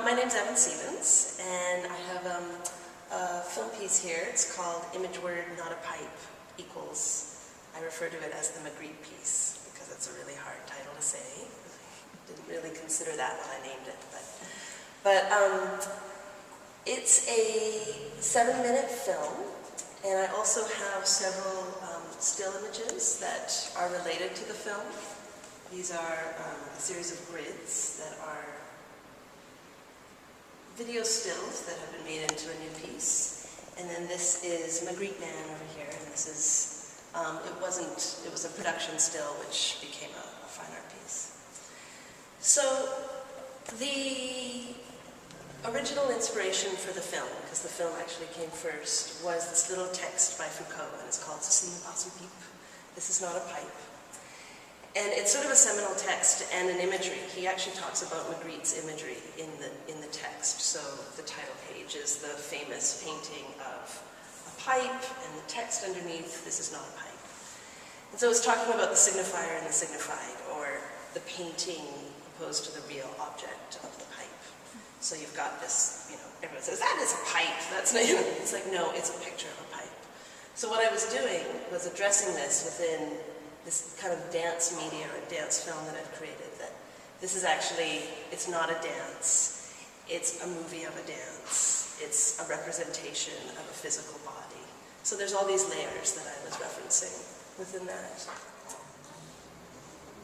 My name's Evann Siebens, and I have a film piece here. It's called Image Word Not a Pipe equals, I refer to it as the Magritte piece, because it's a really hard title to say. Didn't really consider that when I named it, but it's a 7-minute film, and I also have several still images that are related to the film. These are a series of grids that are video stills that have been made into a new piece. And then this is Magritte Man over here, and this is, it was a production still which became a fine art piece. So the original inspiration for the film, because the film actually came first, was this little text by Foucault, and it's called "Ceci n'est pas une pipe." This is not a pipe. And it's sort of a seminal text and an imagery. He actually talks about Magritte's imagery in the text. So the title page is the famous painting of a pipe, and the text underneath, "This is not a pipe." And so it's talking about the signifier and the signified, or the painting opposed to the real object of the pipe. So you've got this, everyone says, that is a pipe. That's not, it's like, no, it's a picture of a pipe. So what I was doing was addressing this within this kind of dance media or dance film that I've created, that this is actually, it's not a dance, it's a movie of a dance, it's a representation of a physical body. So there's all these layers that I was referencing within that.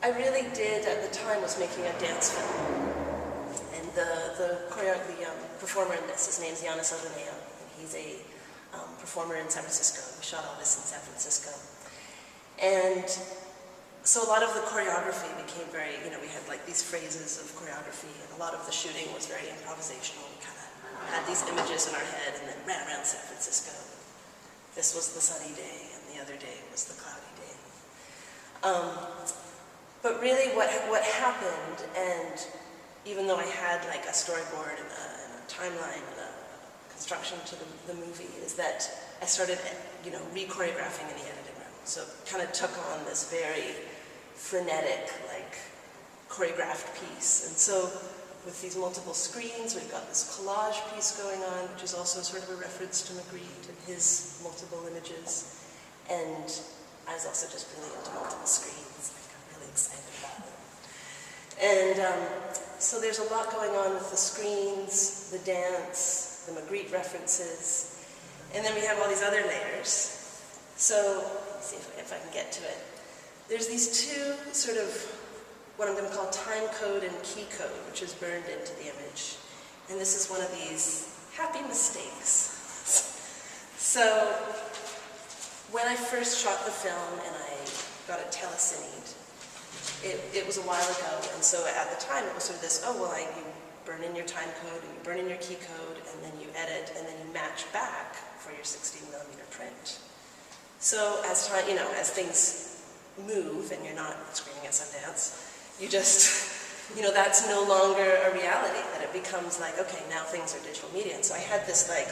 I really did, at the time, was making a dance film. And the performer in this, his name's Giannis Odeneo, and he's a performer in San Francisco. We shot all this in San Francisco. And so a lot of the choreography became very, we had like these phrases of choreography, and a lot of the shooting was very improvisational. We kind of had these images in our head and then ran around San Francisco. This was the sunny day, and the other day was the cloudy day. But really what happened, and even though I had like a storyboard and a timeline and a construction to the movie, is that I started, re-choreographing in the editing room. So it kind of took on this very frenetic, like, choreographed piece. And so with these multiple screens, we've got this collage piece going on, which is also sort of a reference to Magritte and his multiple images. And I was also just really into multiple screens. I got really excited about it. And so there's a lot going on with the screens, the dance, the Magritte references, and then we have all these other layers. So, let's see if I can get to it. There's these two sort of, what I'm going to call time code and key code, which is burned into the image. And this is one of these happy mistakes. So, when I first shot the film and I got it telecined, it was a while ago, and so at the time it was sort of this, you burn in your time code, and you burn in your key code, and then you edit, and then you match back for your 16mm print. So as time, as things move, and you're not screaming at Sundance, you just, that's no longer a reality, that it becomes like, okay, now things are digital media. And so I had this like,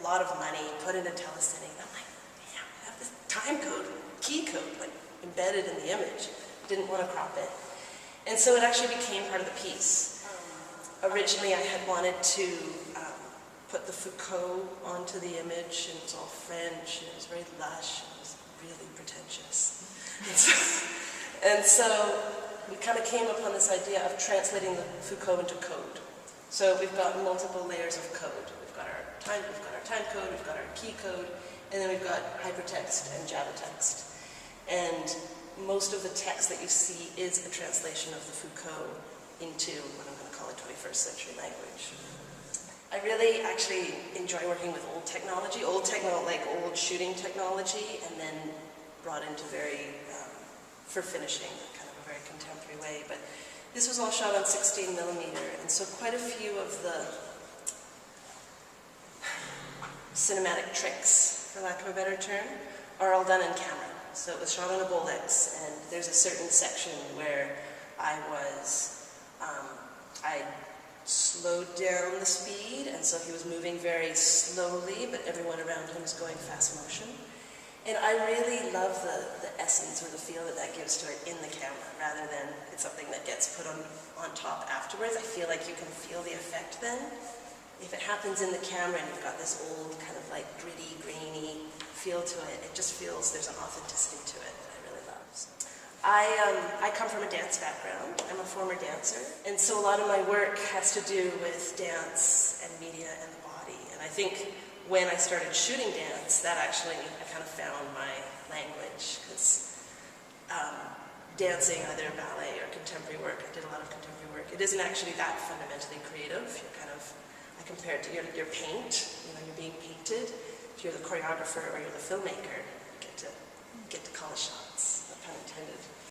lot of money put into telecinning, I'm like, damn, I have this time code, key code, like embedded in the image. Didn't want to crop it. And so it actually became part of the piece. Originally I had wanted to put the Foucault onto the image, and it was all French, and it was very lush, and it was really pretentious. And so we kind of came upon this idea of translating the Foucault into code. So we've got multiple layers of code. We've got our time code, we've got our key code, and then we've got hypertext and Java text. And most of the text that you see is a translation of the Foucault into what I'm going to call a 21st century language. I really actually enjoy working with old technology, like old shooting technology, and then brought into for finishing, kind of a very contemporary way. But this was all shot on 16mm, and so quite a few of the cinematic tricks, for lack of a better term, are all done in camera. So it was shot on a Bolex, and there's a certain section where I slowed down the speed, and so he was moving very slowly, but everyone around him was going fast motion. And I really love the essence or the feel that that gives to it in the camera, rather than it's something that gets put on top afterwards. I feel like you can feel the effect then. If it happens in the camera and you've got this old kind of like gritty, grainy feel to it, it just feels there's an authenticity to it that I really love. So, I come from a dance background. I'm a former dancer, and so a lot of my work has to do with dance and media and the body. And I think when I started shooting dance, that actually, I kind of found my language, because dancing, either ballet or contemporary work, I did a lot of contemporary work, it isn't actually that fundamentally creative. You're kind of, I compare it to your paint, you're being painted. If you're the choreographer or you're the filmmaker, you get to call the shots, no pun intended.